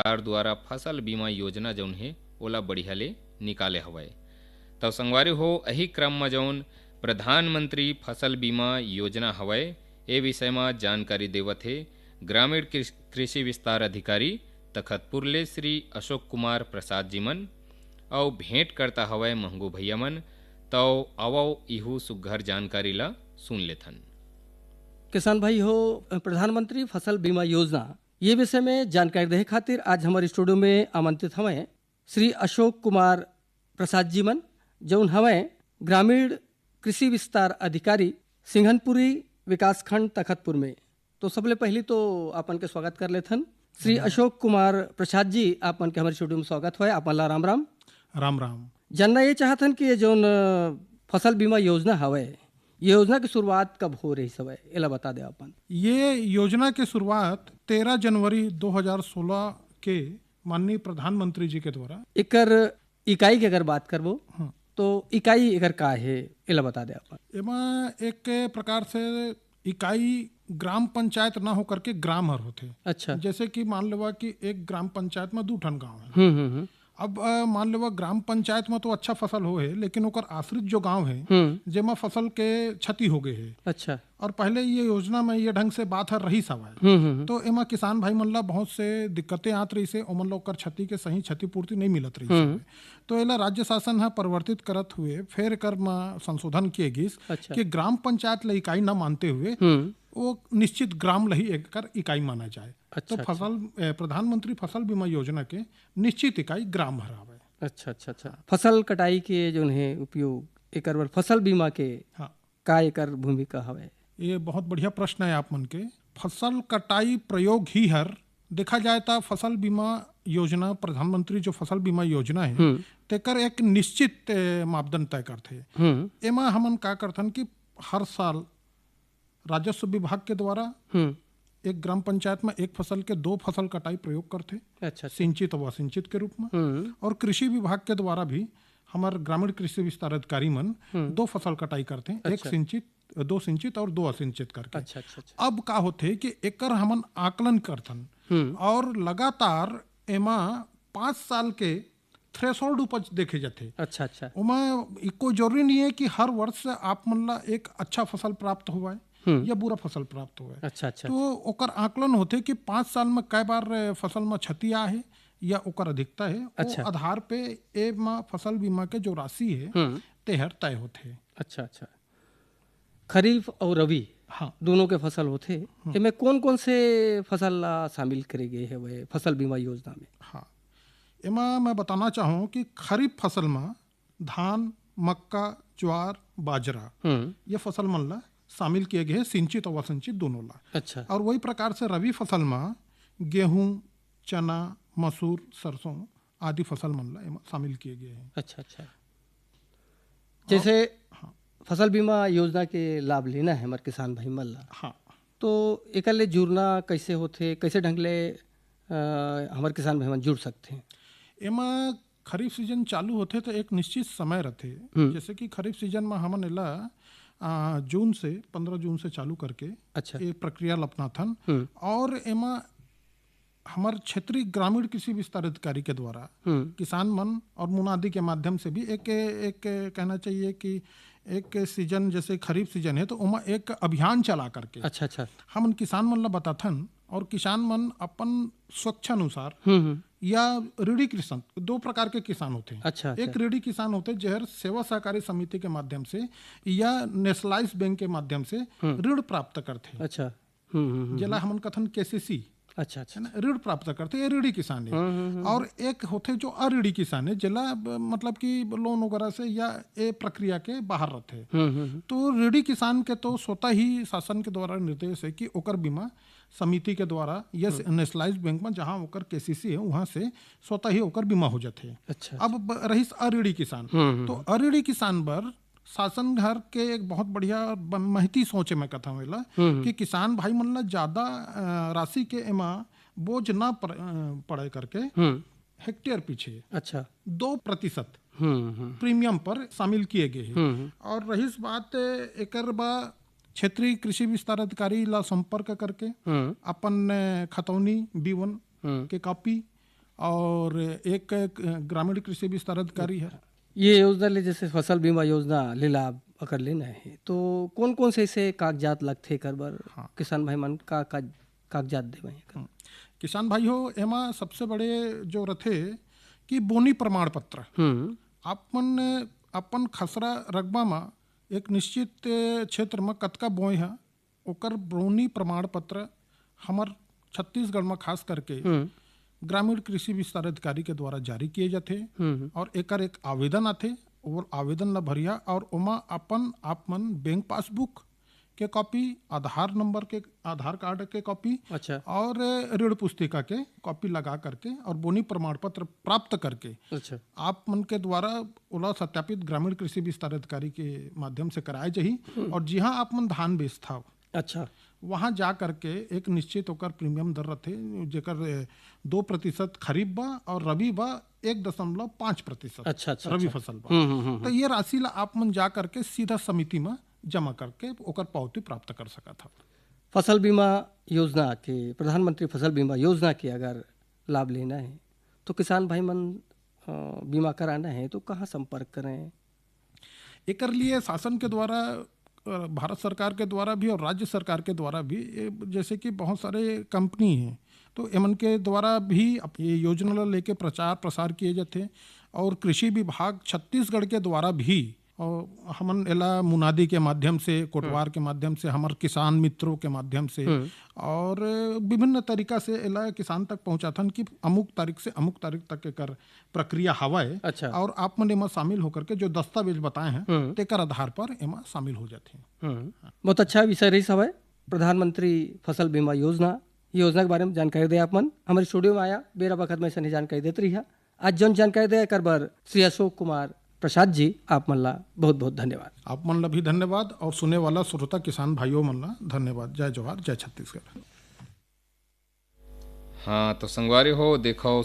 सरकार द्वारा फसल बीमा योजना जौन है ओला बढ़िया ले निकाले हवय। तो संगवारी हो यही क्रम में जौन प्रधानमंत्री फसल बीमा योजना हवय ए विषय में जानकारी देवत है ग्रामीण कृषि विस्तार अधिकारी तखतपुर ले श्री अशोक कुमार प्रसाद जी मन और भेंट करता हवय महंगू भैया मन। तो आवो इहू सुघर जानकारी ला सुन लेथन। किसान भाई हो, प्रधानमंत्री फसल बीमा योजना ये विषय में जानकारी देने खातिर आज हमारे स्टूडियो में आमंत्रित हमें श्री अशोक कुमार प्रसाद जी मन जौन हमें ग्रामीण कृषि विस्तार अधिकारी सिंघनपुरी विकासखंड तखतपुर में। तो सबले पहले तो आपन के स्वागत कर लेथन। श्री अशोक कुमार प्रसाद जी आपन के हमारे स्टूडियो में स्वागत है। आपन ला राम राम। राम राम। जानना ये चाहतन कि ये जौन फसल बीमा योजना हवे ये योजना की शुरुआत कब हो रही सब एला बता दे अपन। ये योजना की शुरुआत 13 जनवरी 2016 के माननीय प्रधानमंत्री जी के द्वारा। एकर इकाई की अगर बात करबो तो इकाई एकर का है एला बता दे अपन। एमा एक प्रकार से इकाई ग्राम पंचायत ना हो करके ग्राम हर होते। अच्छा। जैसे कि मान लेवा कि एक ग्राम पंचायत में 2 ठन गाँव है। अब मान लेवा ग्राम पंचायत में तो अच्छा फसल हो है लेकिन ओकर आश्रित जो गांव है जेमा फसल के क्षति हो गए है। अच्छा। और पहले ये योजना में ये ढंग से बात हर रही सब है तो एमा किसान भाई मन ला बहुत से दिक्कतें आत रही से ओमन लोग कर क्षति के सही क्षतिपूर्ति नहीं मिलत रही है। तो एला राज्य शासन है परिवर्तित करत हुए फिर कर में संशोधन किए गिस। अच्छा। कि ग्राम पंचायत ला इकाई न मानते हुए वो निश्चित ग्राम लही एक कर इकाई माना जाए। अच्छा। तो फसल प्रधानमंत्री फसल बीमा योजना के निश्चित इकाई ग्राम हरावे। अच्छा अच्छा अच्छा। फसल कटाई के जो है उपयोग एकर बर फसल बीमा के का एकर भूमिका हवे। ये बहुत बढ़िया प्रश्न है आप मन के। फसल कटाई प्रयोग ही हर देखा जाए तो फसल बीमा योजना प्रधानमंत्री जो फसल बीमा योजना है तेकर एक निश्चित मापदंड तय करते। एमा हमन का करथन कि हर साल राजस्व विभाग के द्वारा एक ग्राम पंचायत में एक फसल के 2 फसल कटाई प्रयोग करते। अच्छा। सिंचित व असिंचित के रूप में। और कृषि विभाग के द्वारा भी हमारे ग्रामीण कृषि विस्तार अधिकारी मन 2 फसल कटाई करते हैं। एक सिंचित 2 सिंचित और 2 असिंचित करके। अच्छा अच्छा अच्छा। अब का होते कि एकर हमन आकलन करथन और लगातार एमा 5 साल के थ्रेशोल्ड उपज देखे जाते। अच्छा अच्छा। उमा कोई जरूरी नहीं है कि हर वर्ष आप मन ला एक अच्छा फसल प्राप्त हुआ या बुरा फसल प्राप्त हुआ है। अच्छा अच्छा। तो ओकर आकलन होते कि 5 साल में कई बार फसल में क्षति आ है या ओकर अधिकता है। अच्छा। वो आधार पे ए में फसल बीमा के जो राशि है तेहर तय होते। अच्छा अच्छा। खरीफ और रबी दोनों के फसल होते इनमें कौन कौन से फसल ला शामिल करे गए है वे फसल बीमा योजना में। हाँ, एमा मैं बताना चाहूँ कि खरीफ फसल में धान मक्का ज्वार बाजरा ये फसल मन ला शामिल किए गए हैं सिंचित और असिंचित दोनों ला। अच्छा। और वही प्रकार से रबी फसल में गेहूं चना मसूर सरसों आदि फसल मन ला शामिल किए गए हैं। अच्छा अच्छा। जैसे फसल बीमा योजना के लाभ लेना है हमारे किसान भाई मन ला तो एक ले जुड़ना कैसे होते कैसे ढंग ले हमारे किसान भाई मन जुड़ सकते हैं। एमा खरीफ सीजन चालू होते तो एक निश्चित समय रहते। जैसे कि खरीफ सीजन में हमन एला जून से 15 जून से चालू करके अच्छा। ये प्रक्रिया अपनाथन। और एमा हमारे क्षेत्रीय ग्रामीण कृषि विस्तार अधिकारी के द्वारा किसान मन और मुनादी के माध्यम से भी एक कहना चाहिए कि एक सीजन जैसे खरीफ सीजन है तो उमा एक अभियान चला करके अच्छा अच्छा हम किसान मन ला बताथन। और किसान मन अपन स्वच्छानुसार या ऋणी किसान 2 प्रकार के किसान होते हैं। अच्छा। एक ऋणी किसान होते हैं जहर सेवा सहकारी समिति के माध्यम से या नेशनलाइज बैंक के माध्यम से ऋण प्राप्त करते हैं। अच्छा। जिला हमन कथन केसीसी। अच्छा अच्छा। ऋण प्राप्त करते ये ऋणी किसान है। और एक होते जो अऋणी किसान है जिला मतलब कि लोन वगैरह से या ये प्रक्रिया के बाहर रहते। तो ऋणी किसान के तो स्वतः ही शासन के द्वारा निर्देश है कि ओकर बीमा समिति के द्वारा या नेशनलाइज बैंक में जहाँ ओकर केसीसी है वहाँ से स्वतः ही ओकर बीमा हो जाते। अच्छा। अब रही अऋणी किसान तो अऋणी किसान बर शासन घर के एक बहुत बढ़िया महती सोचे में कथा मिला कि किसान भाई मन ला ज्यादा राशि के एमा बोझ ना पड़े करके हेक्टेयर पीछे अच्छा 2% प्रीमियम पर शामिल किए गए हैं। और रही बात एकर बा क्षेत्रीय कृषि विस्तार अधिकारी ला संपर्क करके अपन खतौनी B1 के कॉपी और एक ग्रामीण कृषि विस्तार अधिकारी है। ये योजना ले जैसे फसल बीमा योजना ले लाभ अगर लेना है तो कौन कौन से ऐसे कागजात लगथे कर बर किसान भाई मन का कागजात देवे हैं? किसान भाई हो एमा सबसे बड़े जो रथे कि बोनी प्रमाण पत्र। आपमन अपन खसरा रकबा में एक निश्चित क्षेत्र में कतका बोए है ओकर बोनी प्रमाण पत्र हमर छत्तीसगढ़ में खास करके ग्रामीण कृषि विस्तार अधिकारी के द्वारा जारी किए जाते और एकर एक आवेदन आथे और आवेदन ला भरिया और ओमा अपन आपमन बैंक पासबुक के कॉपी, आधार नंबर के, आधार कार्ड के कॉपी, अच्छा, और ऋण पुस्तिका के कॉपी लगा करके और बोनी प्रमाण पत्र प्राप्त करके अच्छा, आप मन के द्वारा ओला सत्यापित ग्रामीण कृषि विस्तार अधिकारी के माध्यम से कराए जाही। और जिहाँ आप मन धान बेचता हो, अच्छा, वहाँ जा करके एक निश्चित होकर प्रीमियम दर रथे जेकर 2% खरीफ बा और रबी बा 1.5%। अच्छा, अच्छा, रबी फसल बा। तो ये राशि ला आप मन जा करके सीधा समिति में जमा करके ओकर पावती प्राप्त कर सका था। फसल बीमा योजना के, प्रधानमंत्री फसल बीमा योजना के अगर लाभ लेना है तो किसान भाई मन बीमा कराना है तो कहाँ संपर्क करें? एकर लिए शासन के द्वारा, भारत सरकार के द्वारा भी और राज्य सरकार के द्वारा भी, जैसे कि बहुत सारे कंपनी हैं तो एमन के द्वारा भी ये योजना लेके प्रचार प्रसार किए जाते। और कृषि विभाग छत्तीसगढ़ के द्वारा भी और हमन एला मुनादी के माध्यम से, कोटवार के माध्यम से, हमार किसान मित्रों के माध्यम से और विभिन्न तरीका से एला किसान तक पहुंचाथन कि अमुक तारीख से अमुक तारीख तक एकर प्रक्रिया हवाए। अच्छा, और आप मन एमा शामिल होकर के जो दस्तावेज बताए हैं तेकर आधार पर एमा शामिल हो जाते हैं। बहुत अच्छा विषय रही सब है प्रधानमंत्री फसल बीमा योजना के बारे में जानकारी दे। आप मन हमारे स्टूडियो में आया बेरा वक्त में ऐसे जानकारी देते रही है। आज जौन जानकारी दे कर बर श्री अशोक कुमार प्रसाद जी आप मन ला बहुत बहुत धन्यवाद। आप मन ला भी धन्यवाद और सुने वाला श्रोता किसान भाइयों मन ला धन्यवाद। जय जवाहर, जय छत्तीसगढ़। हाँ तो संगवारी हो देखो